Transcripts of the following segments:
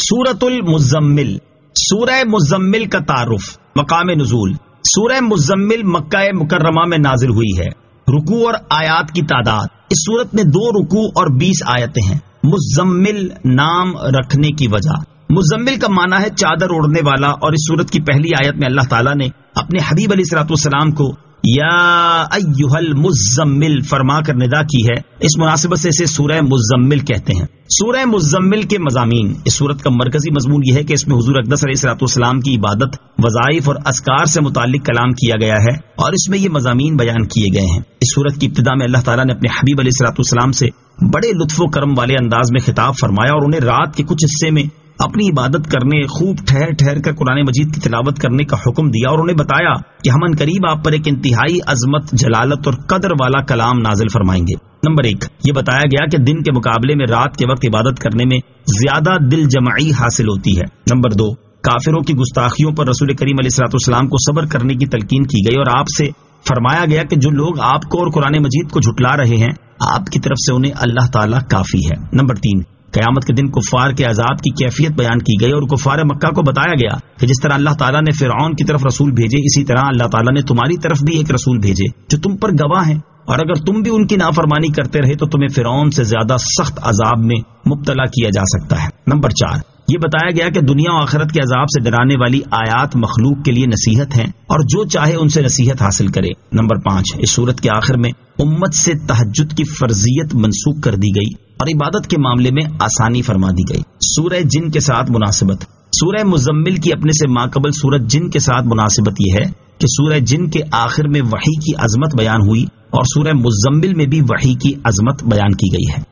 سورۃ المزمل، سورہ مزمل کا تعارف، مقام نزول۔ سورہ مزمل مکہ مکرمہ میں نازل ہوئی ہے۔ رکوع اور آیات کی تعداد، اس سورت میں 2 رکوع اور 20 آیتیں ہیں۔ مزمل نام رکھنے کی وجہ، مزمل کا معنی ہے چادر اوڑھنے والا، اور اس سورت کی پہلی آیت میں اللہ تعالیٰ نے اپنے حبیب علیہ الصلوۃ والسلام کو یا ایھا المزمل فرما کر ندا کی ہے۔ اس مناسبت سے اسے سورہ مزمل کہتے ہیں۔ سورہ مزمل کے مضامین، اس سورت کا مرکزی مضمون یہ ہے کہ اس میں حضور اقدس علیہ الصلوۃ والسلام کی عبادت، وظائف اور اذکار سے متعلق کلام کیا گیا ہے، اور اس میں یہ مضامین بیان کیے گئے ہیں۔ اس سورت کی ابتدا میں اللہ تعالیٰ نے اپنے حبیب علیہ الصلوۃ والسلام سے بڑے لطف و کرم والے انداز میں خطاب فرمایا، اور انہیں رات کے کچھ حصے میں اپنی عبادت کرنے، خوب ٹھہر ٹھہر کر قرآن مجید کی تلاوت کرنے کا حکم دیا، اور انہیں بتایا کہ ہم عنقریب آپ پر ایک انتہائی عظمت، جلالت اور قدر والا کلام نازل فرمائیں گے۔ نمبر 1، یہ بتایا گیا کہ دن کے مقابلے میں رات کے وقت عبادت کرنے میں زیادہ دل جمعی حاصل ہوتی ہے۔ نمبر 2، کافروں کی گستاخیوں پر رسول کریم علیہ الصلوۃ والسلام کو صبر کرنے کی تلقین کی گئی، اور آپ سے فرمایا گیا کہ جو لوگ آپ کو اور قرآن مجید کو جھٹلا رہے ہیں، آپ کی طرف سے انہیں اللہ تعالیٰ کافی ہے۔ نمبر 3، قیامت کے دن کفار کے عذاب کی کیفیت بیان کی گئی، اور کفار مکہ کو بتایا گیا کہ جس طرح اللہ تعالیٰ نے فرعون کی طرف رسول بھیجے، اسی طرح اللہ تعالیٰ نے تمہاری طرف بھی ایک رسول بھیجے جو تم پر گواہ ہیں، اور اگر تم بھی ان کی نافرمانی کرتے رہے تو تمہیں فرعون سے زیادہ سخت عذاب میں مبتلا کیا جا سکتا ہے۔ نمبر 4، یہ بتایا گیا کہ دنیا و آخرت کے عذاب سے ڈرانے والی آیات مخلوق کے لیے نصیحت ہیں، اور جو چاہے ان سے نصیحت حاصل کرے۔ نمبر 5، اس سورت کے آخر میں امت سے تہجد کی فرضیت منسوخ کر دی گئی، اور عبادت کے معاملے میں آسانی فرما دی گئی۔ سورہ جن کے ساتھ مناسبت، سورہ مزمل کی اپنے سے ماقبل سورہ جن کے ساتھ مناسبت یہ ہے کہ سورہ جن کے آخر میں وحی کی عظمت بیان ہوئی، اور سورہ مزمل میں بھی وحی کی عظمت بیان کی گئی ہے۔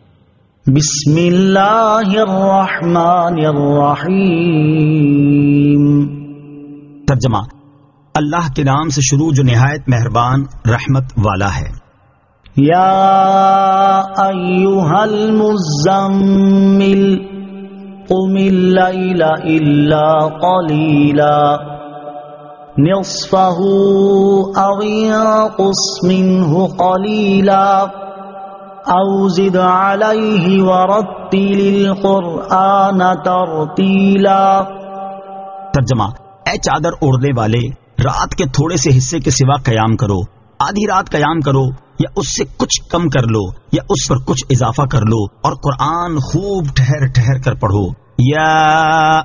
بسم اللہ الرحمن الرحیم۔ ترجمہ، اللہ کے نام سے شروع جو نہایت مہربان رحمت والا ہے۔ یا ایھا المزمل قم اللیل الا قلیلا نصفہ او انقص منہ قلیلا او زد علیہ ورتل القرآن ترتیلا۔ ترجمہ، اے چادر اوڑھنے والے، رات کے تھوڑے سے حصے کے سوا قیام کرو، آدھی رات قیام کرو، یا اس سے کچھ کم کر لو، یا اس پر کچھ اضافہ کر لو، اور قرآن خوب ٹھہر ٹھہر کر پڑھو۔ یا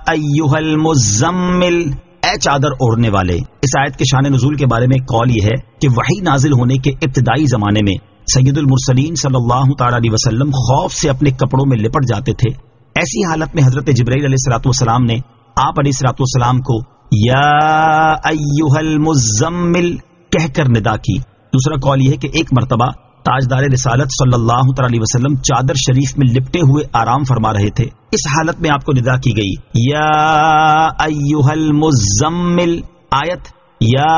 ایھا المزمل، اے چادر اوڑھنے والے۔ اس آیت کے شان نزول کے بارے میں قول یہ ہے کہ وحی نازل ہونے کے ابتدائی زمانے میں سید المرسلین صلی اللہ تعالی علیہ وسلم خوف سے اپنے کپڑوں میں لپٹ جاتے تھے۔ ایسی حالت میں حضرت جبرائیل علیہ الصلوۃ والسلام نے آپ علیہ الصلوۃ والسلام کو یا ایھا المزمل کہہ کر ندا کی۔ دوسرا قول یہ ہے کہ ایک مرتبہ تاجدار رسالت صلی اللہ تعالی علیہ وسلم چادر شریف میں لپٹے ہوئے آرام فرما رہے تھے، اس حالت میں آپ کو ندا کی گئی، یا ایھا المزمل۔ آیت یا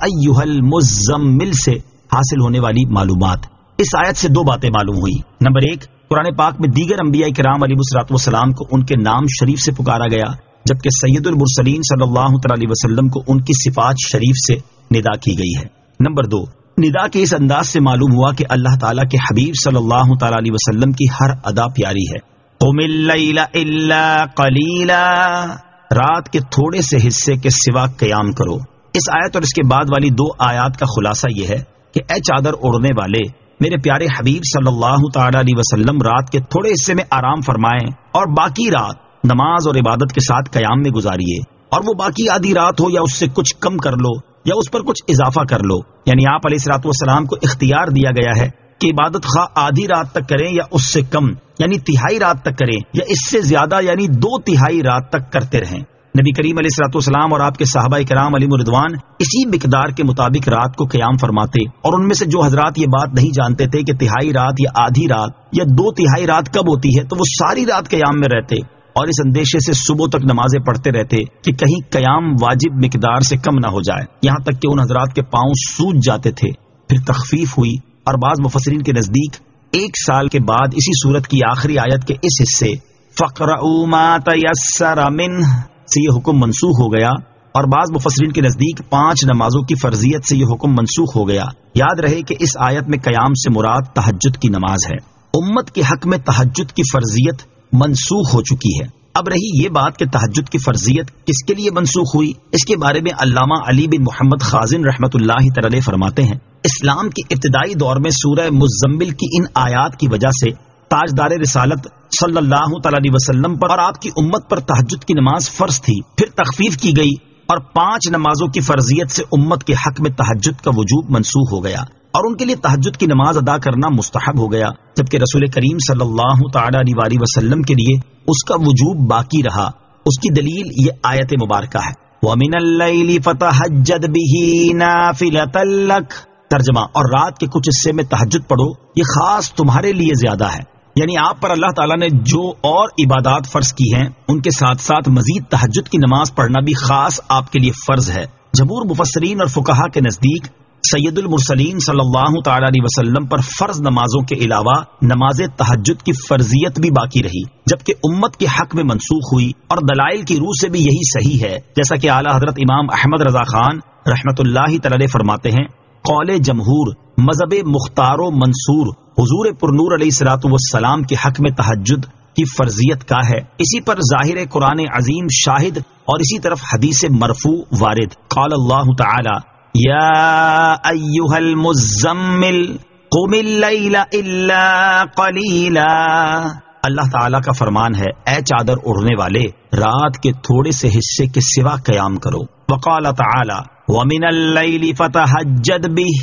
ایھا المزمل سے حاصل ہونے والی معلومات، اس آیت سے 2 باتیں معلوم ہوئی۔ نمبر 1، قرآن پاک میں دیگر انبیاء کرام علیہ الصلوۃ والسلام کو ان کے نام شریف سے پکارا گیا، جبکہ سید المرسلین صلی اللہ تعالی علیہ وسلم کو ان کی صفات شریف سے ندا کی گئی ہے۔ نمبر 2، ندا کے اس انداز سے معلوم ہوا کہ اللہ تعالیٰ کے حبیب صلی اللہ تعالی علیہ وسلم کی ہر ادا پیاری ہے۔ قم اللیل الا قلیلا، رات کے تھوڑے سے حصے کے سوا قیام کرو۔ اس آیت اور اس کے بعد والی 2 آیات کا خلاصہ یہ ہے کہ اے چادر اوڑھنے والے، میرے پیارے حبیب صلی اللہ تعالی علیہ وسلم رات کے تھوڑے حصے میں آرام فرمائیں، اور باقی رات نماز اور عبادت کے ساتھ قیام میں گزاریے، اور وہ باقی آدھی رات ہو یا اس سے کچھ کم کر لو، یا اس پر کچھ اضافہ کر لو۔ یعنی آپ علیہ الصلوۃ والسلام کو اختیار دیا گیا ہے کہ عبادت خواہ آدھی رات تک کریں یا اس سے کم، یعنی تہائی رات تک کریں، یا اس سے زیادہ یعنی 2/3 رات تک کرتے رہیں۔ نبی کریم علیہ الصلوۃ والسلام اور آپ کے صحابہ کرام علیہم رضوان اسی مقدار کے مطابق رات کو قیام فرماتے، اور ان میں سے جو حضرات یہ بات نہیں جانتے تھے کہ تہائی رات یا آدھی رات یا 2/3 رات کب ہوتی ہے، تو وہ ساری رات قیام میں رہتے، اور اس اندیشے سے صبح تک نمازیں پڑھتے رہتے کہ کہیں قیام واجب مقدار سے کم نہ ہو جائے، یہاں تک کہ ان حضرات کے پاؤں سوج جاتے تھے۔ پھر تخفیف ہوئی، اور بعض مفسرین کے نزدیک 1 سال کے بعد اسی سورت کی آخری آیت کے اس حصے فَقْرَؤُوا مَا تَيَسَّرَ مِنْهُ سے یہ حکم منسوخ ہو گیا، اور بعض مفسرین کے نزدیک 5 نمازوں کی فرضیت سے یہ حکم منسوخ ہو گیا۔ یاد رہے کہ اس آیت میں قیام سے مراد تہجد کی نماز ہے۔ امت کے حق میں تہجد کی فرضیت منسوخ ہو چکی ہے۔ اب رہی یہ بات کہ تہجد کی فرضیت کس کے لیے منسوخ ہوئی، اس کے بارے میں علامہ علی بن محمد خازن رحمۃ اللہ تعالی فرماتے ہیں، اسلام کے ابتدائی دور میں سورہ مزمل کی ان آیات کی وجہ سے تاجدار رسالت صلی اللہ تعالی علیہ وسلم پر اور آپ کی امت پر تہجد کی نماز فرض تھی، پھر تخفیف کی گئی اور 5 نمازوں کی فرضیت سے امت کے حق میں تہجد کا وجوب منسوخ ہو گیا اور ان کے لیے تہجد کی نماز ادا کرنا مستحب ہو گیا، جبکہ رسول کریم صلی اللہ تعالی علیہ وسلم کے لیے اس کا وجوب باقی رہا۔ اس کی دلیل یہ آیت مبارکہ ہے، وَمِنَ اللَّيْلِ فَتَهَجَّدْ بِهِ نَافِلَةً لَكَ، ترجمہ، اور رات کے کچھ حصے میں تہجد پڑھو، یہ خاص تمہارے لیے زیادہ ہے، یعنی آپ پر اللہ تعالیٰ نے جو اور عبادات فرض کی ہیں ان کے ساتھ ساتھ مزید تہجد کی نماز پڑھنا بھی خاص آپ کے لیے فرض ہے۔ جمہور مفسرین اور فقہا کے نزدیک سید المرسلین صلی اللہ تعالی علیہ وسلم پر فرض نمازوں کے علاوہ نماز تہجد کی فرضیت بھی باقی رہی، جبکہ امت کے حق میں منسوخ ہوئی، اور دلائل کی روح سے بھی یہی صحیح ہے، جیسا کہ اعلیٰ حضرت امام احمد رضا خان رحمۃ اللہ تعالی فرماتے ہیں، قول جمہور مذہب مختار و منصور حضور پرنور علیہ الصلوۃ والسلام کے حق میں تہجد کی فرضیت کا ہے، اسی پر ظاہر قرآن عظیم شاہد اور اسی طرف حدیث مرفوع وارد، قال اللہ تعالی یا ایھا المزمل قم اللیل الا قلیلا، اللہ تعالیٰ کا فرمان ہے، اے چادر اڑنے والے رات کے تھوڑے سے حصے کے سوا قیام کرو۔ وقال تعالی ومن اللیل فتہجد بہ،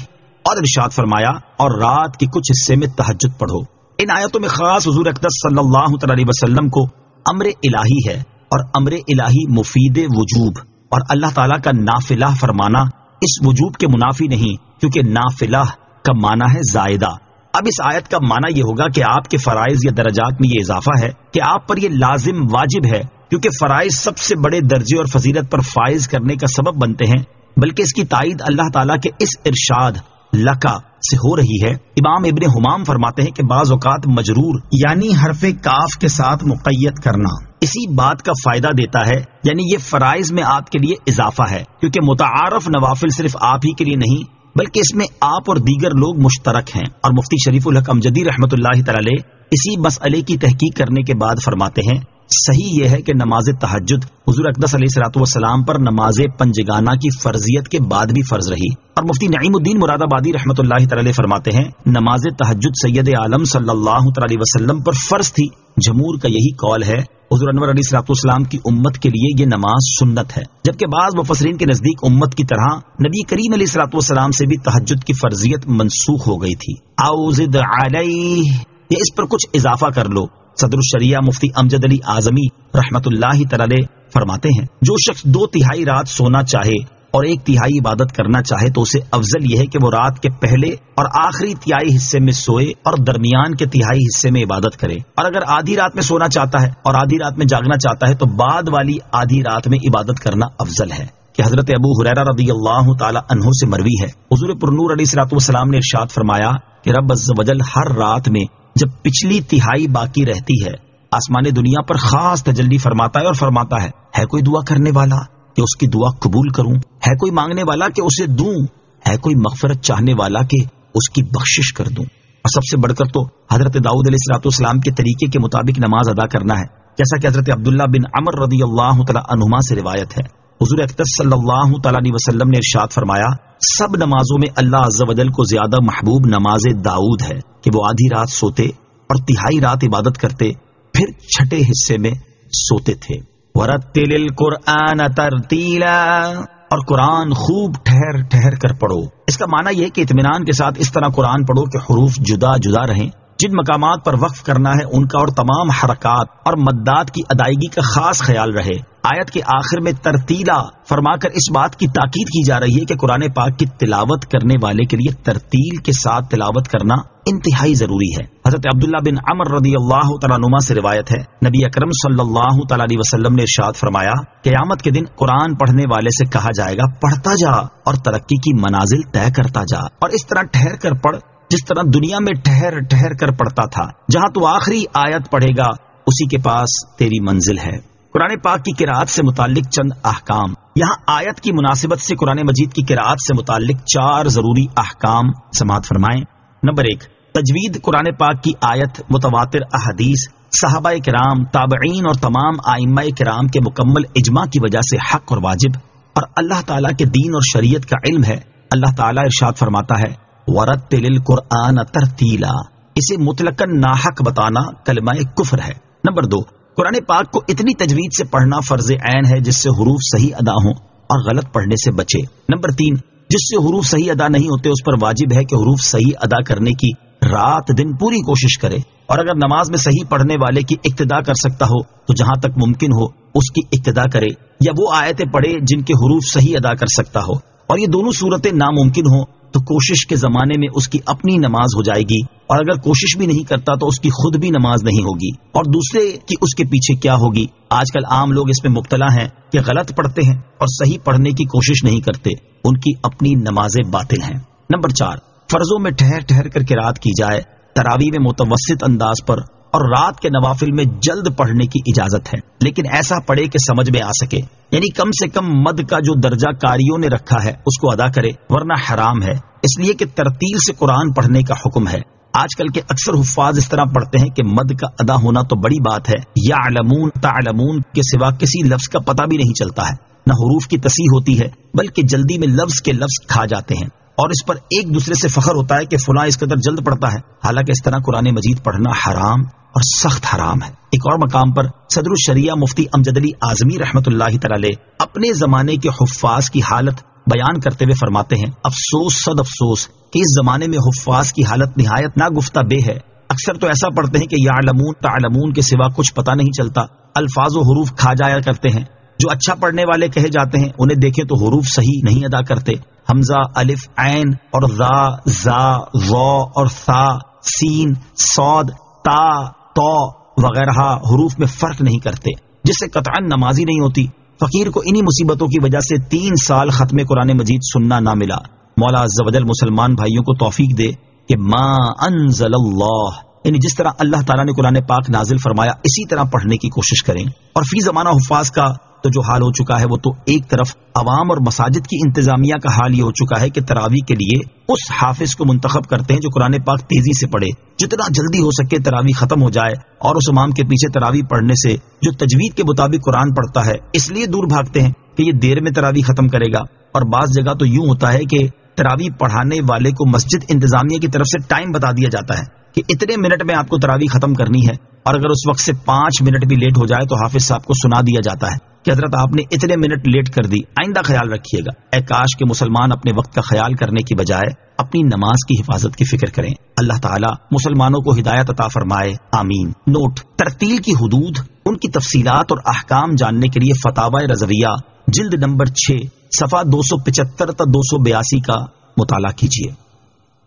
اور ارشاد فرمایا اور رات کے کچھ حصے میں تہجد پڑھو۔ ان آیتوں میں خاص حضور اقدس صلی اللہ تعالی علیہ وسلم کو امر الہی ہے، اور امر الہی مفید وجوب، اور اللہ تعالیٰ کا نافلہ فرمانا اس وجوب کے منافی نہیں، کیونکہ نافلہ کا معنی ہے زائدہ۔ اب اس آیت کا معنی یہ ہوگا کہ آپ کے فرائض یا درجات میں یہ اضافہ ہے کہ آپ پر یہ لازم واجب ہے، کیونکہ فرائض سب سے بڑے درجے اور فضیلت پر فائز کرنے کا سبب بنتے ہیں، بلکہ اس کی تائید اللہ تعالیٰ کے اس ارشاد لکا سے ہو رہی ہے۔ امام ابن حمام فرماتے ہیں کہ بعض اوقات مجرور یعنی حرف کاف کے ساتھ مقید کرنا اسی بات کا فائدہ دیتا ہے، یعنی یہ فرائض میں آپ کے لیے اضافہ ہے، کیونکہ متعارف نوافل صرف آپ ہی کے لیے نہیں بلکہ اس میں آپ اور دیگر لوگ مشترک ہیں۔ اور مفتی شریف الحق امجدی رحمۃ اللہ تعالی اسی مسئلے کی تحقیق کرنے کے بعد فرماتے ہیں، صحیح یہ ہے کہ نماز تہجد حضور اقدس علیہ الصلوۃ والسلام پر نماز پنجگانہ کی فرضیت کے بعد بھی فرض رہی۔ اور مفتی نعیم الدین مراد آبادی رحمۃ اللہ تعالی فرماتے ہیں، نماز تہجد سید عالم صلی اللہ تعالی علیہ وسلم پر فرض تھی۔ جمہور کا یہی قول ہے، حضور انور علیہ الصلوۃ والسلام کی امت کے لیے یہ نماز سنت ہے، جبکہ بعض مفسرین کے نزدیک امت کی طرح نبی کریم علیہ الصلوۃ والسلام سے بھی تہجد کی فرضیت منسوخ ہو گئی تھی۔ او زد علیہ، یہ اس پر کچھ اضافہ کر لو۔ صدر الشریعہ مفتی امجد علی اعظمی رحمت اللہ تعالی فرماتے ہیں، جو شخص 2/3 رات سونا چاہے اور 1/3 عبادت کرنا چاہے تو اسے افضل یہ ہے کہ وہ رات کے پہلے اور آخری تہائی حصے میں سوئے اور درمیان کے تہائی حصے میں عبادت کرے، اور اگر آدھی رات میں سونا چاہتا ہے اور آدھی رات میں جاگنا چاہتا ہے تو بعد والی آدھی رات میں عبادت کرنا افضل ہے۔ کہ حضرت ابو ہریرہ رضی اللہ تعالی عنہ سے مروی ہے، حضور پرنور علیہ الصلوۃ والسلام نے ارشاد فرمایا کہ رب عز و جل ہر رات میں جب پچھلی تہائی باقی رہتی ہے آسمان دنیا پر خاص تجلی فرماتا ہے اور فرماتا ہے کوئی دعا کرنے والا کہ اس کی دعا قبول کروں، ہے کوئی مانگنے والا کہ اسے دوں، ہے کوئی مغفرت چاہنے والا کہ اس کی بخشش کر دوں۔ اور سب سے بڑھ کر تو حضرت داؤد علیہ الصلوۃ والسلام کے طریقے کے مطابق نماز ادا کرنا ہے، جیسا کہ حضرت عبداللہ بن عمر رضی اللہ تعالی عنہما سے روایت ہے، حضور اقدس صلی اللہ تعالی علیہ وسلم نے ارشاد فرمایا، سب نمازوں میں اللہ عز و جل کو زیادہ محبوب نماز داؤد ہے کہ وہ آدھی رات سوتے اور تہائی رات عبادت کرتے، پھر چھٹے حصے میں سوتے تھے۔ وَرَتِّلِ الْقُرْآنَ تَرْتِيلًا، اور قرآن خوب ٹھہر ٹھہر کر پڑھو۔ اس کا معنی یہ کہ اطمینان کے ساتھ اس طرح قرآن پڑھو کہ حروف جدا جدا رہیں، جن مقامات پر وقف کرنا ہے ان کا اور تمام حرکات اور مدات کی ادائیگی کا خاص خیال رہے۔ آیت کے آخر میں ترتیلا فرما کر اس بات کی تاکید کی جا رہی ہے کہ قرآن پاک کی تلاوت کرنے والے کے لیے ترتیل کے ساتھ تلاوت کرنا انتہائی ضروری ہے۔ حضرت عبداللہ بن عمر رضی اللہ تعالیٰ عنہما سے روایت ہے، نبی اکرم صلی اللہ تعالیٰ علیہ وسلم نے ارشاد فرمایا، قیامت کے دن قرآن پڑھنے والے سے کہا جائے گا پڑھتا جا اور ترقی کی منازل طے کرتا جا، اور اس طرح ٹھہر کر پڑھ جس طرح دنیا میں ٹھہر ٹھہر کر پڑھتا تھا، جہاں تو آخری آیت پڑھے گا اسی کے پاس تیری منزل ہے۔ قرآن پاک کی قراءت سے متعلق چند احکام۔ یہاں آیت کی مناسبت سے قرآن مجید کی قراءت سے متعلق 4 ضروری احکام سماعت فرمائیں۔ نمبر 1، تجوید قرآن پاک کی آیت، متواتر احادیث، صحابہ کرام، تابعین اور تمام ائمہ کرام کے مکمل اجماع کی وجہ سے حق اور واجب اور اللہ تعالیٰ کے دین اور شریعت کا علم ہے۔ اللہ تعالیٰ ارشاد فرماتا ہے وَرَتِّلِ الْقُرْآنَ تَرْتِیلًا، اسے مطلقاً ناحق بتانا کلمہ کفر ہے۔ نمبر 2، قرآن پاک کو اتنی تجوید سے پڑھنا فرض عین ہے جس سے حروف صحیح ادا ہوں اور غلط پڑھنے سے بچے۔ نمبر 3، جس سے حروف صحیح ادا نہیں ہوتے اس پر واجب ہے کہ حروف صحیح ادا کرنے کی رات دن پوری کوشش کرے، اور اگر نماز میں صحیح پڑھنے والے کی اقتدا کر سکتا ہو تو جہاں تک ممکن ہو اس کی اقتدا کرے، یا وہ آیتیں پڑھے جن کے حروف صحیح ادا کر سکتا ہو، اور یہ دونوں صورتیں ناممکن ہوں تو کوشش کے زمانے میں اس کی اپنی نماز ہو جائے گی، اور اگر کوشش بھی نہیں کرتا تو اس کی خود بھی نماز نہیں ہوگی، اور دوسرے کی اس کے پیچھے کیا ہوگی۔ آج کل عام لوگ اس میں مبتلا ہیں کہ غلط پڑھتے ہیں اور صحیح پڑھنے کی کوشش نہیں کرتے، ان کی اپنی نمازیں باطل ہیں۔ نمبر 4، فرضوں میں ٹھہر ٹھہر کر قرات کی جائے، تراویح میں متوسط انداز پر اور رات کے نوافل میں جلد پڑھنے کی اجازت ہے، لیکن ایسا پڑھے کہ سمجھ میں آ سکے، یعنی کم سے کم مد کا جو درجہ قاریوں نے رکھا ہے اس کو ادا کرے، ورنہ حرام ہے، اس لیے کہ ترتیل سے قرآن پڑھنے کا حکم ہے۔ آج کل کے اکثر حفاظ اس طرح پڑھتے ہیں کہ مد کا ادا ہونا تو بڑی بات ہے، یعلمون تعلمون کے سوا کسی لفظ کا پتہ بھی نہیں چلتا ہے، نہ حروف کی تصحیح ہوتی ہے بلکہ جلدی میں لفظ کے لفظ کھا جاتے ہیں، اور اس پر ایک دوسرے سے فخر ہوتا ہے کہ فلاں اس قدر جلد پڑھتا ہے، حالانکہ اس طرح قرآن مجید پڑھنا حرام اور سخت حرام ہے۔ ایک اور مقام پر صدر الشریعہ مفتی امجد علی اعظمی رحمۃ اللہ تعالی اپنے زمانے کے حفاظ کی حالت بیان کرتے ہوئے فرماتے ہیں افسوس صد افسوس کہ اس زمانے میں حفاظ کی حالت نہایت ناگفتہ بے ہے۔ اکثر تو ایسا پڑھتے ہیں کہ یعلمون تعلمون کے سوا کچھ پتہ نہیں چلتا، الفاظ و حروف کھا جایا کرتے ہیں۔ جو اچھا پڑھنے والے کہے جاتے ہیں انہیں دیکھیں تو حروف صحیح نہیں ادا کرتے، حمزہ، الف، عین اور ذا، زا، ظا اور ثا، سین، صاد، تا، تو وغیرہ حروف میں فرق نہیں کرتے، جس سے قطعاً نمازی نہیں ہوتی۔ فقیر کو انہی مصیبتوں کی وجہ سے 3 سال ختم قرآن مجید سننا نہ ملا۔ مولا عز و جل مسلمان بھائیوں کو توفیق دے کہ ما انزل اللہ، یعنی جس طرح اللہ تعالیٰ نے قرآن پاک نازل فرمایا اسی طرح پڑھنے کی کوشش کریں۔ اور فی زمانہ حفاظ کا تو جو حال ہو چکا ہے وہ تو ایک طرف عوام اور مساجد کی انتظامیہ کا حال یہ ہو چکا ہے کہ تراویح کے لیے اس حافظ کو منتخب کرتے ہیں جو قرآن پاک تیزی سے پڑھے، جتنا جلدی ہو سکے تراویح ختم ہو جائے، اور اس امام کے پیچھے تراویح پڑھنے سے جو تجوید کے مطابق قرآن پڑھتا ہے اس لیے دور بھاگتے ہیں کہ یہ دیر میں تراویح ختم کرے گا۔ اور بعض جگہ تو یوں ہوتا ہے کہ تراویح پڑھانے والے کو مسجد انتظامیہ کی طرف سے ٹائم بتا دیا جاتا ہے کہ اتنے منٹ میں آپ کو تراویح ختم کرنی ہے، اور اگر اس وقت سے 5 منٹ بھی لیٹ ہو جائے تو حافظ صاحب کو سنا دیا جاتا ہے کہ حضرت آپ نے اتنے منٹ لیٹ کر دی، آئندہ خیال رکھیے گا۔ اے کاش کہ مسلمان اپنے وقت کا خیال کرنے کی بجائے اپنی نماز کی حفاظت کی فکر کریں۔ اللہ تعالیٰ مسلمانوں کو ہدایت عطا فرمائے، آمین۔ نوٹ: ترتیل کی حدود، ان کی تفصیلات اور احکام جاننے کے لیے فتاوی رضویہ جلد نمبر 6 صفحہ 275 تا 282 کا مطالعہ کیجیے۔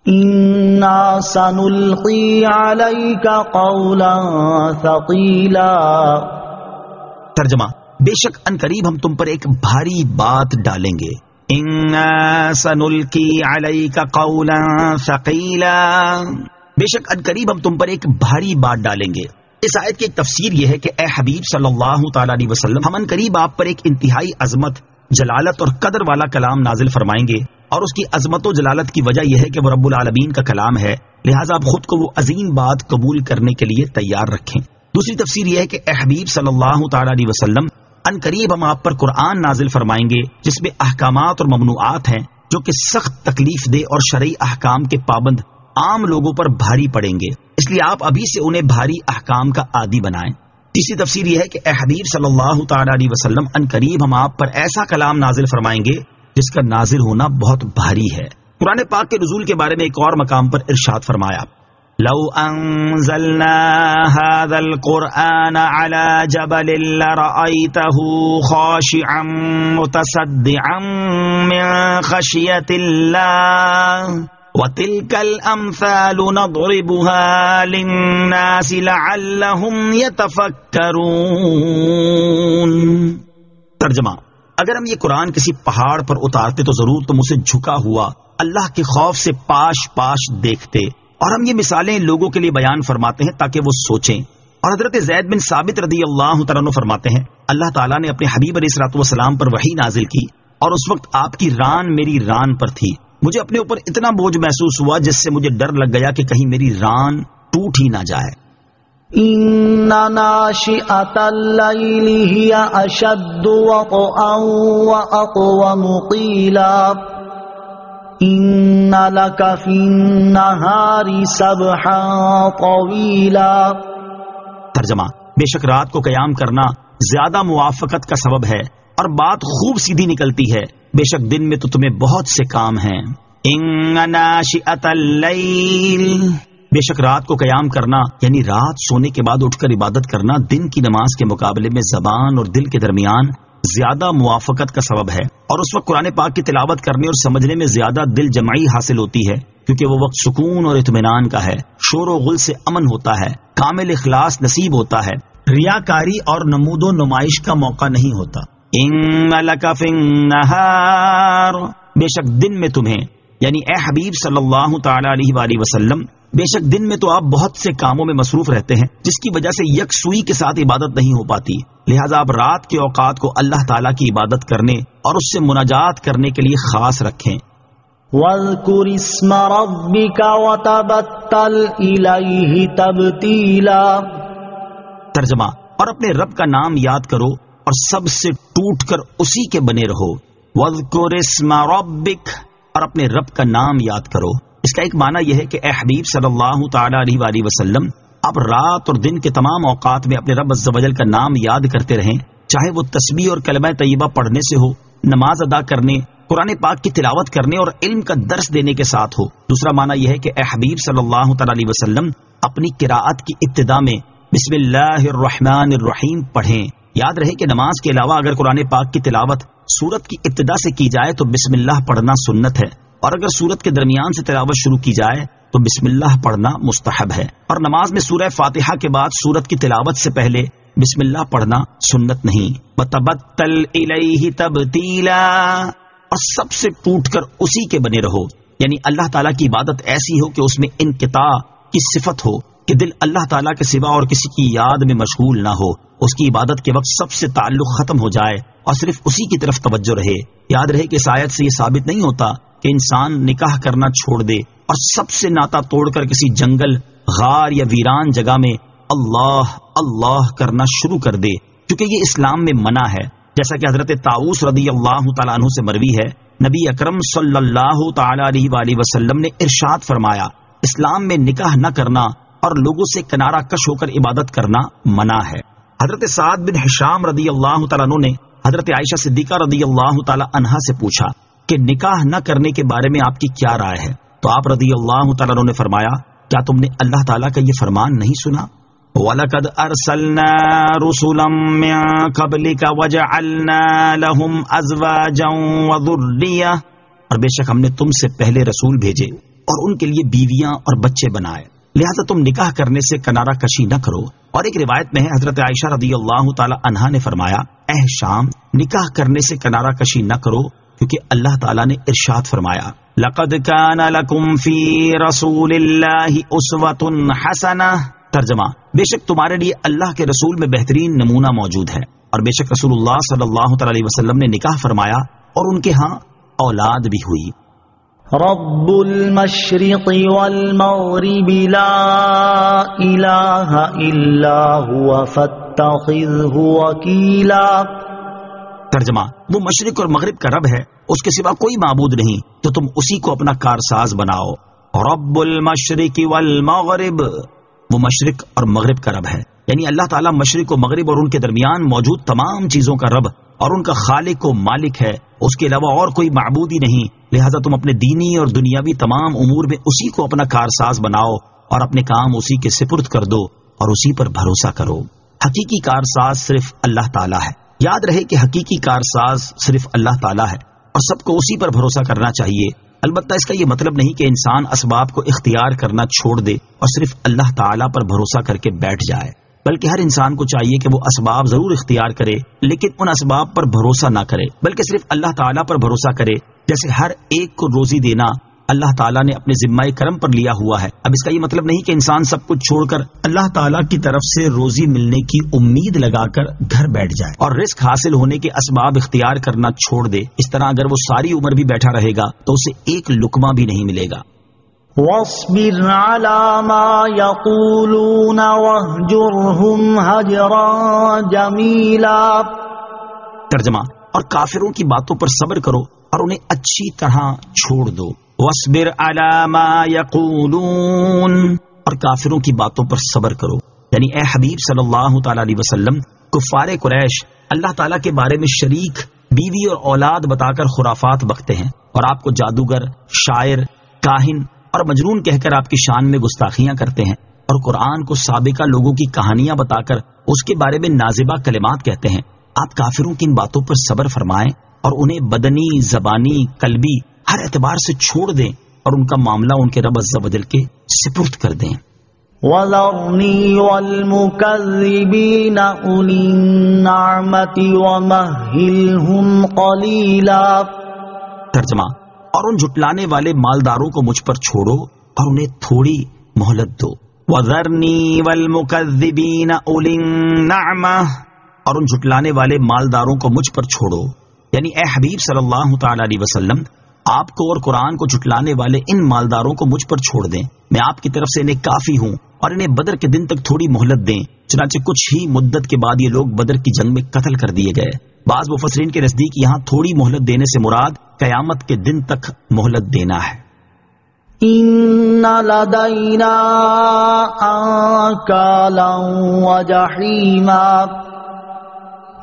اِنَّا سَنُلْقِي عَلَيْكَ قَوْلًا ثَقِيلًا۔ ترجمہ: بے شک عنقریب ہم تم پر ایک بھاری بات ڈالیں گے۔ اِنَّا سَنُلْقِي عَلَيْكَ قَوْلًا ثَقِيلًا، بے شک عنقریب ہم تم پر ایک بھاری بات ڈالیں گے۔ اس آیت کی ایک تفسیر یہ ہے کہ اے حبیب صلی اللہ تعالی علیہ وسلم، ہم عنقریب آپ پر ایک انتہائی عظمت، جلالت اور قدر والا کلام نازل فرمائیں گے، اور اس کی عظمت و جلالت کی وجہ یہ ہے کہ وہ رب العالمین کا کلام ہے، لہٰذا آپ خود کو وہ عظیم بات قبول کرنے کے لیے تیار رکھیں۔ دوسری تفسیر یہ ہے کہ اے حبیب صلی اللہ تعالی علیہ وسلم، عنقریب ہم آپ پر قرآن نازل فرمائیں گے جس میں احکامات اور ممنوعات ہیں جو کہ سخت تکلیف دہ اور شرعی احکام کے پابند عام لوگوں پر بھاری پڑیں گے، اس لیے آپ ابھی سے انہیں بھاری احکام کا عادی بنائیں۔ تیسری تفسیر یہ ہے کہ اے حبیب صلی اللہ تعالی علیہ وسلم، عنقریب ہم آپ پر ایسا کلام نازل فرمائیں گے جس کا نازل ہونا بہت بھاری ہے۔ قرآن پاک کے نزول کے بارے میں ایک اور مقام پر ارشاد فرمایا، لو انزلنا هذا القرآن على جبل لرأيته خاشعا متصدعا من خشية الله وتلك الأمثال نضربها للناس لعلهم يتفكرون۔ ترجمہ: اگر ہم یہ قرآن کسی پہاڑ پر اتارتے تو ضرور تم اسے جھکا ہوا اللہ کے خوف سے پاش پاش دیکھتے، اور ہم یہ مثالیں لوگوں کے لیے بیان فرماتے ہیں تاکہ وہ سوچیں۔ اور حضرت زید بن ثابت رضی اللہ تعالیٰ عنہ فرماتے ہیں، اللہ تعالیٰ نے اپنے حبیب علیہ الصلوۃ والسلام پر وحی نازل کی، اور اس وقت آپ کی ران میری ران پر تھی، مجھے اپنے اوپر اتنا بوجھ محسوس ہوا جس سے مجھے ڈر لگ گیا کہ کہیں میری ران ٹوٹ ہی نہ جائے۔ ان ناشئۃ اللیل ہی اشد وطئا واقوم قیلا ان لک فی النہار سبحا طویلا۔ ترجمہ: بے شک رات کو قیام کرنا زیادہ موافقت کا سبب ہے اور بات خوب سیدھی نکلتی ہے، بے شک دن میں تو تمہیں بہت سے کام ہیں۔ ان ناشئۃ اللیل، بے شک رات کو قیام کرنا یعنی رات سونے کے بعد اٹھ کر عبادت کرنا دن کی نماز کے مقابلے میں زبان اور دل کے درمیان زیادہ موافقت کا سبب ہے، اور اس وقت قرآن پاک کی تلاوت کرنے اور سمجھنے میں زیادہ دل جمعی حاصل ہوتی ہے، کیونکہ وہ وقت سکون اور اطمینان کا ہے، شور و غل سے امن ہوتا ہے، کامل اخلاص نصیب ہوتا ہے، ریاکاری اور نمود و نمائش کا موقع نہیں ہوتا۔ ان لک فی النہار، بے شک دن میں تمہیں، یعنی اے حبیب صلی اللہ تعالی علیہ وآلہ وسلم، بے شک دن میں تو آپ بہت سے کاموں میں مصروف رہتے ہیں جس کی وجہ سے یکسوئی کے ساتھ عبادت نہیں ہو پاتی، لہٰذا آپ رات کے اوقات کو اللہ تعالیٰ کی عبادت کرنے اور اس سے مناجات کرنے کے لیے خاص رکھیں۔ وَاذْكُرِ اسْمَ رَبِّكَ وَتَبَتَّلْ إِلَيْهِ تَبْتِيلًا۔ ترجمہ: اور اپنے رب کا نام یاد کرو اور سب سے ٹوٹ کر اسی کے بنے رہو۔ وَاذْكُرِ اسْمَ رَبِّكَ، اور اپنے رب کا نام یاد کرو۔ اس کا ایک معنی یہ ہے کہ اے حبیب صلی اللہ تعالی علیہ وآلہ وسلم، آپ رات اور دن کے تمام اوقات میں اپنے رب عز و جل کا نام یاد کرتے رہیں، چاہے وہ تسبیح اور کلمہ طیبہ پڑھنے سے ہو، نماز ادا کرنے، قرآن پاک کی تلاوت کرنے اور علم کا درس دینے کے ساتھ ہو۔ دوسرا معنی یہ ہے کہ اے حبیب صلی اللہ تعالی علیہ وسلم اپنی قراءت کی ابتدا میں بسم اللہ الرحمن الرحیم پڑھیں۔ یاد رہے کہ نماز کے علاوہ اگر قرآن پاک کی تلاوت سورت کی ابتدا سے کی جائے تو بسم اللہ پڑھنا سنت ہے، اور اگر سورت کے درمیان سے تلاوت شروع کی جائے تو بسم اللہ پڑھنا مستحب ہے، اور نماز میں سورہ فاتحہ کے بعد سورت کی تلاوت سے پہلے بسم اللہ پڑھنا سنت نہیں۔ وَتَبَتَّلْ إِلَيْهِ تَبْتِيلًا، اور سب سے ٹوٹ کر اسی کے بنے رہو، یعنی اللہ تعالیٰ کی عبادت ایسی ہو کہ اس میں انقطاع کی صفت ہو، کہ دل اللہ تعالیٰ کے سوا اور کسی کی یاد میں مشغول نہ ہو، اس کی عبادت کے وقت سب سے تعلق ختم ہو جائے اور صرف اسی کی طرف توجہ رہے۔ یاد رہے کہ اس آیت سے یہ ثابت نہیں ہوتا کہ انسان نکاح کرنا چھوڑ دے اور سب سے ناتا توڑ کر کسی جنگل، غار یا ویران جگہ میں اللہ اللہ کرنا شروع کر دے، کیونکہ یہ اسلام میں منع ہے، جیسا کہ حضرت طاؤس رضی اللہ تعالیٰ عنہ سے مروی ہے، نبی اکرم صلی اللہ تعالی علیہ وآلہ وسلم نے ارشاد فرمایا، اسلام میں نکاح نہ کرنا اور لوگوں سے کنارہ کش ہو کر عبادت کرنا منع ہے۔ حضرت سعد بن ہشام رضی اللہ تعالیٰ عنہ نے حضرت عائشہ صدیقہ رضی اللہ تعالی عنہا سے پوچھا کہ نکاح نہ کرنے کے بارے میں آپ کی کیا رائے ہے، تو آپ رضی اللہ تعالیٰ عنہ نے فرمایا، کیا تم نے اللہ تعالیٰ کا یہ فرمان نہیں سنا؟ وَلَقَدْ أَرْسَلْنَا رُسُلًا مِّن قَبْلِكَ وَجَعَلْنَا لَهُمْ أَزْوَاجًا وَذُرِّيَّةً، اور بے شک ہم نے تم سے پہلے رسول بھیجے اور ان کے لیے بیویاں اور بچے بنائے، لہذا تم نکاح کرنے سے کنارہ کشی نہ کرو۔ اور ایک روایت میں ہے حضرت عائشہ رضی اللہ تعالی عنہا نے فرمایا، اے شام، نکاح کرنے سے کنارہ کشی نہ کرو، کیونکہ اللہ تعالیٰ نے ارشاد فرمایا، لَقَدْ كَانَ لَكُمْ فِي رَسُولِ اللَّهِ أُسْوَةٌ حَسَنَةٌ۔ ترجمہ: بے شک تمہارے لیے اللہ کے رسول میں بہترین نمونہ موجود ہے، اور بے شک رسول اللہ صلی اللہ تعالی علیہ وسلم نے نکاح فرمایا اور ان کے ہاں اولاد بھی ہوئی۔ رب المشرق والمغرب لا الہ الا هو فاتخذہ وکیلا۔ ترجمہ: وہ مشرق اور مغرب کا رب ہے، اس کے سوا کوئی معبود نہیں، تو تم اسی کو اپنا کارساز بناؤ۔ رب المشرق والمغرب، وہ مشرق اور مغرب کا رب ہے، یعنی اللہ تعالیٰ مشرق و مغرب اور ان کے درمیان موجود تمام چیزوں کا رب اور ان کا خالق و مالک ہے، اس کے علاوہ اور کوئی معبود ہی نہیں، لہذا تم اپنے دینی اور دنیاوی تمام امور میں اسی کو اپنا کارساز بناؤ اور اپنے کام اسی کے سپرد کر دو اور اسی پر بھروسہ کرو۔ حقیقی کارساز صرف اللہ تعالیٰ ہے۔ یاد رہے کہ حقیقی کارساز صرف اللہ تعالیٰ ہے اور سب کو اسی پر بھروسہ کرنا چاہیے۔ البتہ اس کا یہ مطلب نہیں کہ انسان اسباب کو اختیار کرنا چھوڑ دے اور صرف اللہ تعالیٰ پر بھروسہ کر کے بیٹھ جائے، بلکہ ہر انسان کو چاہیے کہ وہ اسباب ضرور اختیار کرے، لیکن ان اسباب پر بھروسہ نہ کرے، بلکہ صرف اللہ تعالیٰ پر بھروسہ کرے، جیسے ہر ایک کو روزی دینا اللہ تعالیٰ نے اپنے ذمہ کرم پر لیا ہوا ہے۔ اب اس کا یہ مطلب نہیں کہ انسان سب کچھ چھوڑ کر اللہ تعالیٰ کی طرف سے روزی ملنے کی امید لگا کر گھر بیٹھ جائے اور رزق حاصل ہونے کے اسباب اختیار کرنا چھوڑ دے۔ اس طرح اگر وہ ساری عمر بھی بیٹھا رہے گا تو اسے ایک لقمہ بھی نہیں ملے گا۔ واصبر على ما يقولون واهجرهم هجرا جميلا۔ ترجمہ، اور کافروں کی باتوں پر صبر کرو اور انہیں اچھی طرح چھوڑ دو۔ واصبر على ما يقولون، اور کافروں کی باتوں پر صبر کرو، یعنی اے حبیب صلی اللہ تعالی علیہ وسلم، کفار قریش اللہ تعالیٰ کے بارے میں شریک، بیوی اور اولاد بتا کر خرافات بکتے ہیں اور آپ کو جادوگر، شاعر، کاہن اور مجنون کہہ کر آپ کی شان میں گستاخیاں کرتے ہیں، اور قرآن کو سابقہ لوگوں کی کہانیاں بتا کر اس کے بارے میں نازبہ کلمات کہتے ہیں۔ آپ کافروں کی ان باتوں پر صبر فرمائیں اور انہیں بدنی، زبانی، قلبی ہر اعتبار سے چھوڑ دیں اور ان کا معاملہ ان کے رب عز و جل کے سپرد کر دیں۔ وَذَرْنِي وَالْمُكَذِّبِينَ أُولِي النَّعْمَةِ وَمَهِّلْهُمْ قَلِيلًا۔ ترجمہ، اور ان جھٹلانے والے مالداروں کو مجھ پر چھوڑو اور انہیں تھوڑی مہلت دو۔ وَذَرْنِي وَالْمُكَذِّبِينَ أُولِي النَّعْمَةِ، اور ان جھٹلانے والے مالداروں کو مجھ پر چھوڑو، یعنی اے حبیب صلی اللہ تعالی علیہ وسلم، آپ کو اور قرآن کو جھٹلانے والے ان مالداروں کو مجھ پر چھوڑ دیں، میں آپ کی طرف سے انہیں کافی ہوں، اور انہیں بدر کے دن تک تھوڑی مہلت دیں۔ چنانچہ کچھ ہی مدت کے بعد یہ لوگ بدر کی جنگ میں قتل کر دیے گئے۔ بعض مفسرین کے نزدیک یہاں تھوڑی مہلت دینے سے مراد قیامت کے دن تک مہلت دینا ہے۔ إن لدينا أنكالا وجحيما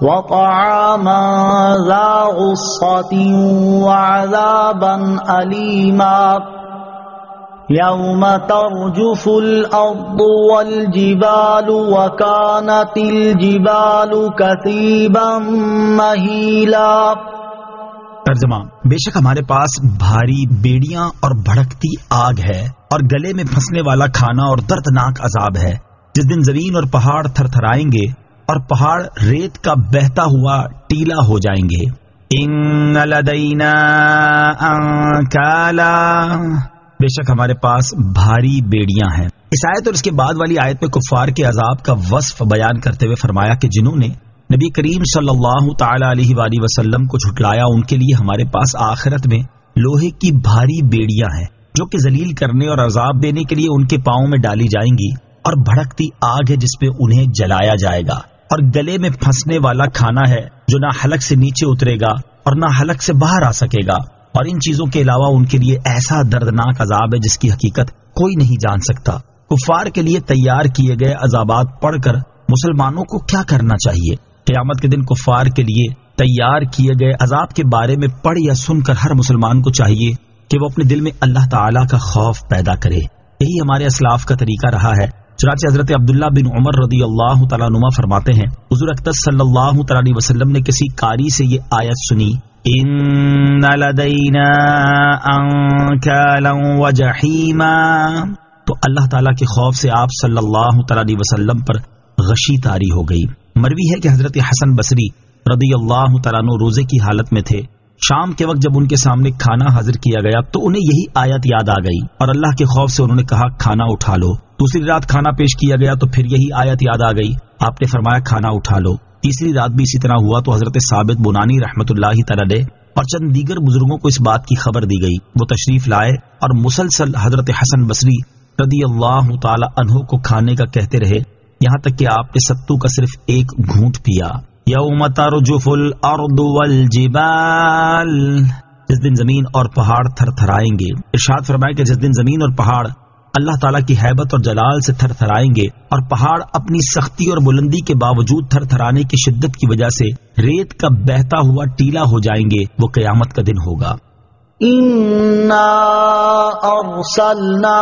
وطعاما ذا غصة وعذابا أليما يوم ترجف الأرض والجبال وكانت الجبال كثيبا مهيلا۔ ترجمہ، بے شک ہمارے پاس بھاری بیڑیاں اور بھڑکتی آگ ہے اور گلے میں پھنسنے والا کھانا اور دردناک عذاب ہے، جس دن زمین اور پہاڑ تھر تھرائیں گے اور پہاڑ ریت کا بہتا ہوا ٹیلا ہو جائیں گے۔ ان لدینا انکالا، بے شک ہمارے پاس بھاری بیڑیاں ہیں۔ اس آیت اور اس کے بعد والی آیت میں کفار کے عذاب کا وصف بیان کرتے ہوئے فرمایا کہ جنہوں نے نبی کریم صلی اللہ تعالی علیہ وآلہ وسلم کو جھٹلایا، ان کے لیے ہمارے پاس آخرت میں لوہے کی بھاری بیڑیاں ہیں جو کہ ذلیل کرنے اور عذاب دینے کے لیے ان کے پاؤں میں ڈالی جائیں گی، اور بھڑکتی آگ ہے جس پہ انہیں جلایا جائے گا، اور گلے میں پھنسنے والا کھانا ہے جو نہ حلق سے نیچے اترے گا اور نہ حلق سے باہر آ سکے گا، اور ان چیزوں کے علاوہ ان کے لیے ایسا دردناک عذاب ہے جس کی حقیقت کوئی نہیں جان سکتا۔ کفار کے لیے تیار کیے گئے عذابات پڑھ کر مسلمانوں کو کیا کرنا چاہیے؟ قیامت کے دن کفار کے لیے تیار کیے گئے عذاب کے بارے میں پڑھ یا سن کر ہر مسلمان کو چاہیے کہ وہ اپنے دل میں اللہ تعالیٰ کا خوف پیدا کرے۔ یہی ہمارے اسلاف کا طریقہ رہا ہے۔ چنانچہ حضرت عبداللہ بن عمر رضی اللہ تعالیٰ عنہ فرماتے ہیں، حضور اقدس صلی اللہ تعالیٰ علیہ وسلم نے کسی قاری سے یہ آیت سنی، ان لدینا انکالا وجحیما، تو اللہ تعالیٰ کے خوف سے آپ صلی اللہ تعالیٰ علیہ وسلم پر غشی طاری ہو گئی۔ مروی ہے کہ حضرت حسن بصری رضی اللہ تعالیٰ عنہ روزے کی حالت میں تھے۔ شام کے وقت جب ان کے سامنے کھانا حاضر کیا گیا تو انہیں یہی آیت یاد آ گئی، اور اللہ کے خوف سے انہوں نے کہا کھانا اٹھا لو۔ دوسری رات کھانا پیش کیا گیا تو پھر یہی آیت یاد آ گئی، آپ نے فرمایا کھانا اٹھا لو۔ تیسری رات بھی اسی طرح ہوا تو حضرت ثابت بنانی رحمۃ اللہ تعالی علیہ اور چند دیگر بزرگوں کو اس بات کی خبر دی گئی، وہ تشریف لائے اور مسلسل حضرت حسن بصری رضی اللہ تعالی عنہ کو کھانے کا کہتے رہے، یہاں تک کہ آپ نے ستو کا صرف ایک گھونٹ پیا۔ یوم ترجف الارض والجبال، جس دن زمین اور پہاڑ تھر تھرائیں گے۔ ارشاد فرمایا کہ جس دن زمین اور پہاڑ اللہ تعالیٰ کی ہیبت اور جلال سے تھر تھرائیں گے، اور پہاڑ اپنی سختی اور بلندی کے باوجود تھر تھرانے کی شدت کی وجہ سے ریت کا بہتا ہوا ٹیلا ہو جائیں گے، وہ قیامت کا دن ہوگا۔ انا ارسلنا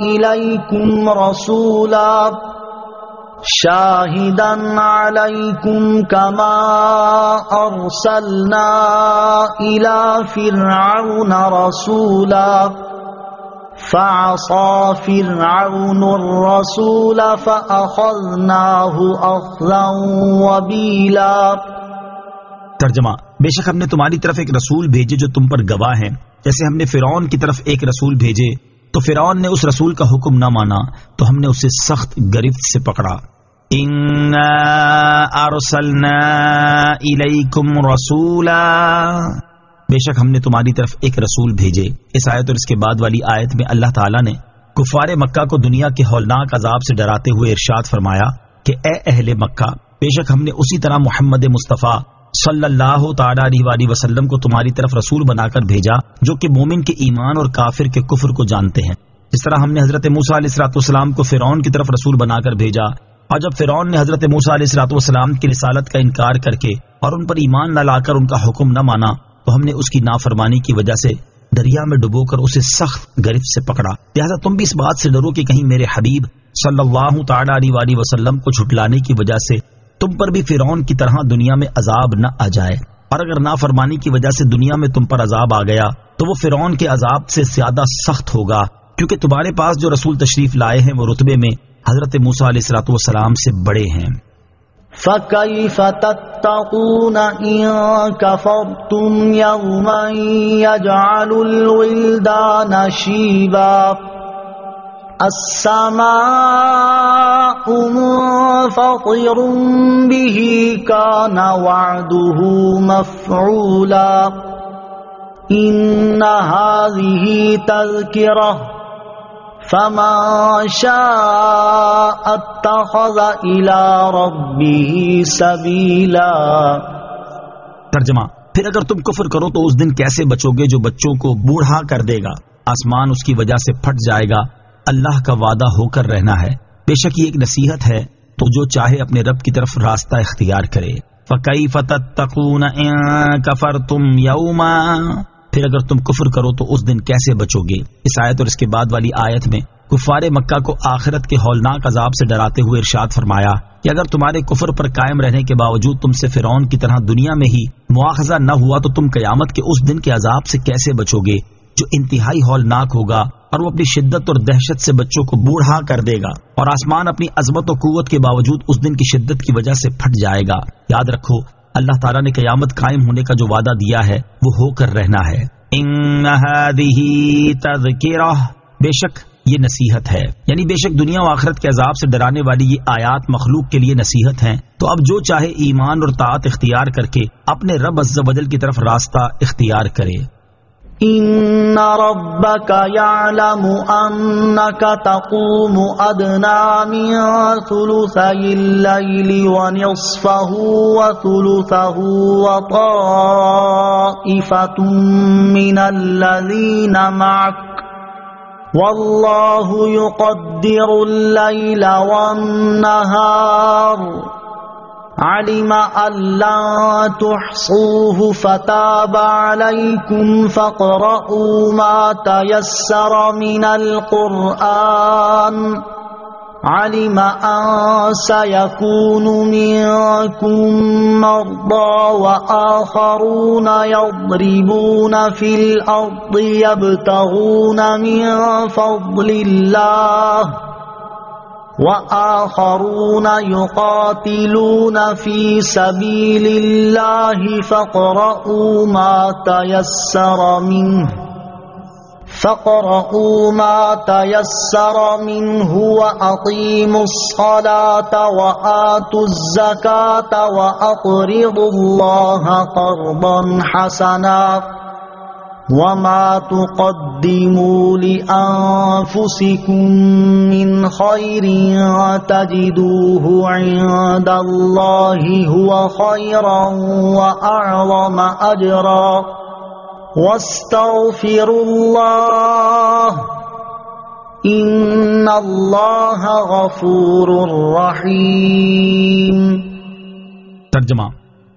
الیکم رسولا شاہدا علیکم کما ارسلنا الی فرعون رسولا فعصى فرعون الرسول فأخذناه أخذا وبيلا۔ ترجمہ، بے شک ہم نے تمہاری طرف ایک رسول بھیجے جو تم پر گواہ ہیں، جیسے ہم نے فرعون کی طرف ایک رسول بھیجے تو فرعون نے اس رسول کا حکم نہ مانا تو ہم نے اسے سخت گرفت سے پکڑا۔ اِنَّا أَرْسَلْنَا إِلَيْكُمْ رَسُولًا، بے شک ہم نے تمہاری طرف ایک رسول بھیجے۔ اس آیت اور اس کے بعد والی آیت میں اللہ تعالیٰ نے کفار مکہ کو دنیا کے ہولناک عذاب سے ڈراتے ہوئے ارشاد فرمایا کہ اے اہل مکہ، بے شک ہم نے اسی طرح محمد مصطفیٰ صلی اللہ تعالی علیہ وسلم کو تمہاری طرف رسول بنا کر بھیجا جو کہ مومن کے ایمان اور کافر کے کفر کو جانتے ہیں، جس طرح ہم نے حضرت موسیٰ علیہ السلام کو فرعون کی طرف رسول بنا کر بھیجا، اور جب فرعون نے حضرت موسیٰ علیہ السلام کی رسالت کا انکار کر کے اور ان پر ایمان نہ لا کر ان کا حکم نہ مانا تو ہم نے اس کی نافرمانی کی وجہ سے دریا میں ڈبو کر اسے سخت گرفت سے پکڑا۔ لہذا تم بھی اس بات سے ڈرو کہ کہیں میرے حبیب صلی اللہ تعالی علیہ وسلم کو جھٹلانے کی وجہ سے تم پر بھی فرعون کی طرح دنیا میں عذاب نہ آ جائے، اور اگر نافرمانی کی وجہ سے دنیا میں تم پر عذاب آ گیا تو وہ فرعون کے عذاب سے زیادہ سخت ہوگا، کیونکہ تمہارے پاس جو رسول تشریف لائے ہیں وہ رتبے میں حضرت موسیٰ علیہ السلام سے بڑے ہیں۔ فَكَيْفَ تَتَّقُونَ إِن كَفَرْتُمْ يَوْمًا يَجْعَلُ الْوِلْدَانَ شِيبًا السَّمَاءُ مُنفَطِرٌ بِهِ كَانَ وَعْدُهُ مَفْعُولًا إِنَّ هَذِهِ تَذْكِرَةٌ فَمَن شَاءَ اتَّخَذَ إِلَى رَبِّهِ سَبِيلًا۔ ترجمہ، پھر اگر تم کفر کرو تو اس دن کیسے بچو گے جو بچوں کو بوڑھا کر دے گا، آسمان اس کی وجہ سے پھٹ جائے گا، اللہ کا وعدہ ہو کر رہنا ہے۔ بے شک یہ ایک نصیحت ہے تو جو چاہے اپنے رب کی طرف راستہ اختیار کرے۔ فَكَيْفَ تَتَّقُونَ إِن كَفَرْتُمْ يَوْمًا، پھر اگر تم کفر کرو تو اس دن کیسے بچو گے۔ اس آیت اور اس کے بعد والی آیت میں کفار مکہ کو آخرت کے ہولناک عذاب سے ڈراتے ہوئے ارشاد فرمایا کہ اگر تمہارے کفر پر قائم رہنے کے باوجود تم سے فرعون کی طرح دنیا میں ہی مواخذہ نہ ہوا تو تم قیامت کے اس دن کے عذاب سے کیسے بچو گے جو انتہائی ہولناک ہوگا، اور وہ اپنی شدت اور دہشت سے بچوں کو بوڑھا کر دے گا، اور آسمان اپنی عظمت و قوت کے باوجود اس دن کی شدت کی وجہ سے پھٹ جائے گا۔ یاد رکھو، اللہ تعالیٰ نے قیامت قائم ہونے کا جو وعدہ دیا ہے وہ ہو کر رہنا ہے۔ ان هذه تذکرہ، بے شک یہ نصیحت ہے، یعنی بے شک دنیا و آخرت کے عذاب سے ڈرانے والی یہ آیات مخلوق کے لیے نصیحت ہیں، تو اب جو چاہے ایمان اور طاعت اختیار کر کے اپنے رب عز و جل کی طرف راستہ اختیار کرے۔ ان ربك يعلم انك تقوم ادنى من ثلثي الليل ونصفه وثلثه وطائفة من الذين معك والله يقدر الليل والنهار علم أن لن تحصوه فتاب عليكم فاقرؤوا ما تيسر من القرآن علم أن سيكون منكم مرضى وآخرون يضربون في الأرض يبتغون من فضل الله وآخرون يقاتلون في سبيل الله فاقرؤوا ما تيسر منه وأقيموا الصلاة وآتوا الزكاة وأقرضوا الله قرضا حسنا وما تقدموا لأنفسكم من خير تجدوه عند الله هو خيرا وأعظم أجرا واستغفروا الله إن الله غفور رحيم۔ ترجمہ،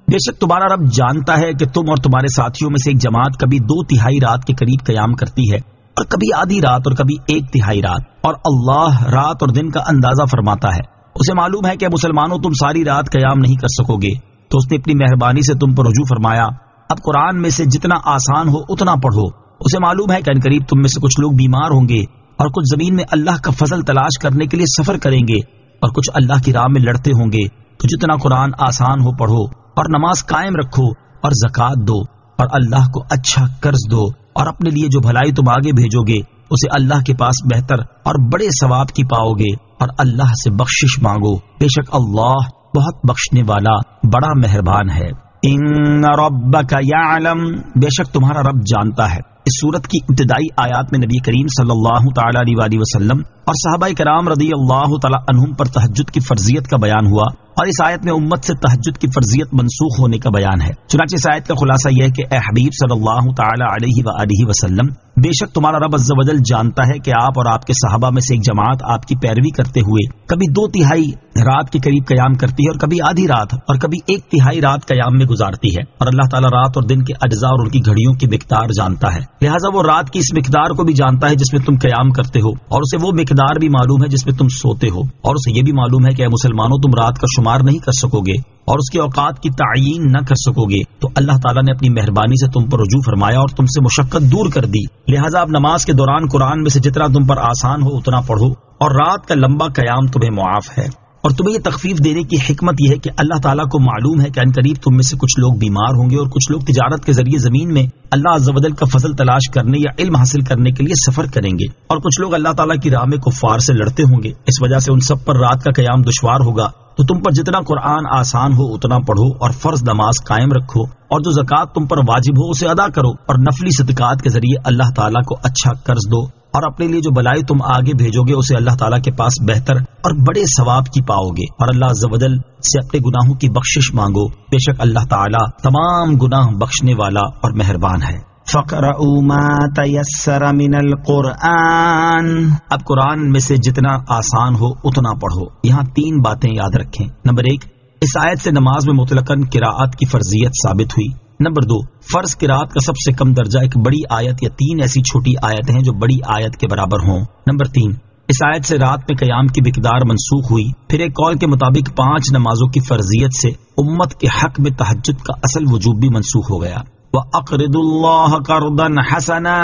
بے شک تمہارا رب جانتا ہے کہ تم اور تمہارے ساتھیوں میں سے ایک جماعت کبھی 2/3 رات کے قریب قیام کرتی ہے اور کبھی آدھی رات اور کبھی 1/3 رات، اور اللہ رات اور دن کا اندازہ فرماتا ہے۔ اسے معلوم ہے کہ مسلمانوں تم ساری رات قیام نہیں کر سکو گے، تو اس نے اپنی مہربانی سے تم پر رجوع فرمایا اب قرآن میں سے جتنا آسان ہو اتنا پڑھو۔ اسے معلوم ہے کہ ان قریب تم میں سے کچھ لوگ بیمار ہوں گے اور کچھ زمین میں اللہ کا فضل تلاش کرنے کے لیے سفر کریں گے اور کچھ اللہ کی راہ میں لڑتے ہوں گے، تو جتنا قرآن آسان ہو پڑھو اور نماز قائم رکھو اور زکات دو اور اللہ کو اچھا قرض دو اور اپنے لیے جو بھلائی تم آگے بھیجو گے اسے اللہ کے پاس بہتر اور بڑے ثواب کی پاؤ گے، اور اللہ سے بخشش مانگو، بے شک اللہ بہت بخشنے والا بڑا مہربان ہے۔ ان ربک یعلم، بے شک تمہارا رب جانتا ہے۔ اس سورت کی ابتدائی آیات میں نبی کریم صلی اللہ تعالی علیہ وآلہ وسلم اور صحابہ کرام رضی اللہ تعالی عنہم پر تہجد کی فرضیت کا بیان ہوا، اور اس آیت میں امت سے تہجد کی فرضیت منسوخ ہونے کا بیان ہے۔ چنانچہ اس آیت کا خلاصہ یہ ہے کہ اے حبیب صلی اللہ تعالی علیہ وآلہ وسلم، بے شک تمہارا رب عز و جل جانتا ہے کہ آپ اور آپ کے صحابہ میں سے ایک جماعت آپ کی پیروی کرتے ہوئے کبھی 2/3 رات کے قریب قیام کرتی ہے اور کبھی آدھی رات اور کبھی 1/3 رات قیام میں گزارتی ہے، اور اللہ تعالیٰ رات اور دن کے اجزاء اور ان کی گھڑیوں کی مقدار جانتا ہے، لہٰذا وہ رات کی اس مقدار کو بھی جانتا ہے جس میں تم قیام کرتے ہو، اور اسے وہ مقدار بھی معلوم ہے جس میں تم سوتے ہو، اور اسے یہ بھی معلوم ہے کہ اے مسلمانوں تم رات کا شمار نہیں کر سکو گے اور اس کے اوقات کی تعیین نہ کر سکو گے، تو اللہ تعالیٰ نے اپنی مہربانی سے تم پر رجوع فرمایا اور تم سے مشقت دور کر دی، لہٰذا اب نماز کے دوران قرآن میں سے جتنا تم پر آسان ہو اتنا پڑھو، اور رات کا لمبا قیام تمہیں معاف ہے۔ اور تمہیں یہ تخفیف دینے کی حکمت یہ ہے کہ اللہ تعالیٰ کو معلوم ہے کہ عنقریب تم میں سے کچھ لوگ بیمار ہوں گے اور کچھ لوگ تجارت کے ذریعے زمین میں اللہ عز و جل کا فضل تلاش کرنے یا علم حاصل کرنے کے لیے سفر کریں گے، اور کچھ لوگ اللہ تعالیٰ کی راہ میں کفار سے لڑتے ہوں گے، اس وجہ سے ان سب پر رات کا قیام دشوار ہوگا، تو تم پر جتنا قرآن آسان ہو اتنا پڑھو اور فرض نماز قائم رکھو، اور جو زکوٰۃ تم پر واجب ہو اسے ادا کرو، اور نفلی صدقات کے ذریعے اللہ تعالیٰ کو اچھا قرض دو، اور اپنے لیے جو بلائی تم آگے بھیجو گے اسے اللہ تعالیٰ کے پاس بہتر اور بڑے ثواب کی پاؤ گے، اور اللہ عز و جل سے اپنے گناہوں کی بخشش مانگو، بے شک اللہ تعالیٰ تمام گناہ بخشنے والا اور مہربان ہے۔ فَقْرَؤُوا مَا تَيَسَّرَ مِنَ الْقُرْآنِ، اب قرآن میں سے جتنا آسان ہو اتنا پڑھو۔ یہاں 3 باتیں یاد رکھیں۔ نمبر 1، اس آیت سے نماز میں مطلقاً قراءت کی فرضیت ثابت ہوئی۔ نمبر 2، فرض قراءت کا سب سے کم درجہ ایک بڑی آیت یا 3 ایسی چھوٹی آیتیں ہیں جو بڑی آیت کے برابر ہوں۔ نمبر 3، اس آیت سے رات میں قیام کی مقدار منسوخ ہوئی۔ پھر ایک قول کے مطابق 5 نمازوں کی فرضیت سے امت کے حق میں تہجد کا اصل وجوب بھی منسوخ ہو گیا۔ وَأَقْرِضُوا اللَّهَ قَرْضًا حَسَنًا،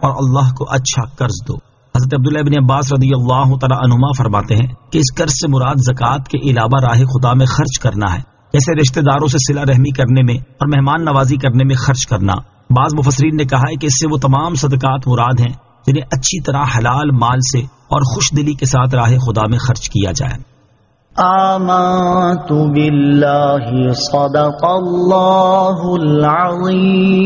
اور اللہ کو اچھا قرض دو۔ حضرت عبداللہ ابن عباس رضی اللہ تعالی عنہما فرماتے ہیں کہ اس قرض سے مراد زکوٰۃ کے علاوہ راہ خدا میں خرچ کرنا ہے، جیسے رشتہ داروں سے صلہ رحمی کرنے میں اور مہمان نوازی کرنے میں خرچ کرنا۔ بعض مفسرین نے کہا ہے کہ اس سے وہ تمام صدقات مراد ہیں جنہیں اچھی طرح حلال مال سے اور خوش دلی کے ساتھ راہ خدا میں خرچ کیا جائے۔ آمنت باللہ صدق اللہ العظیم۔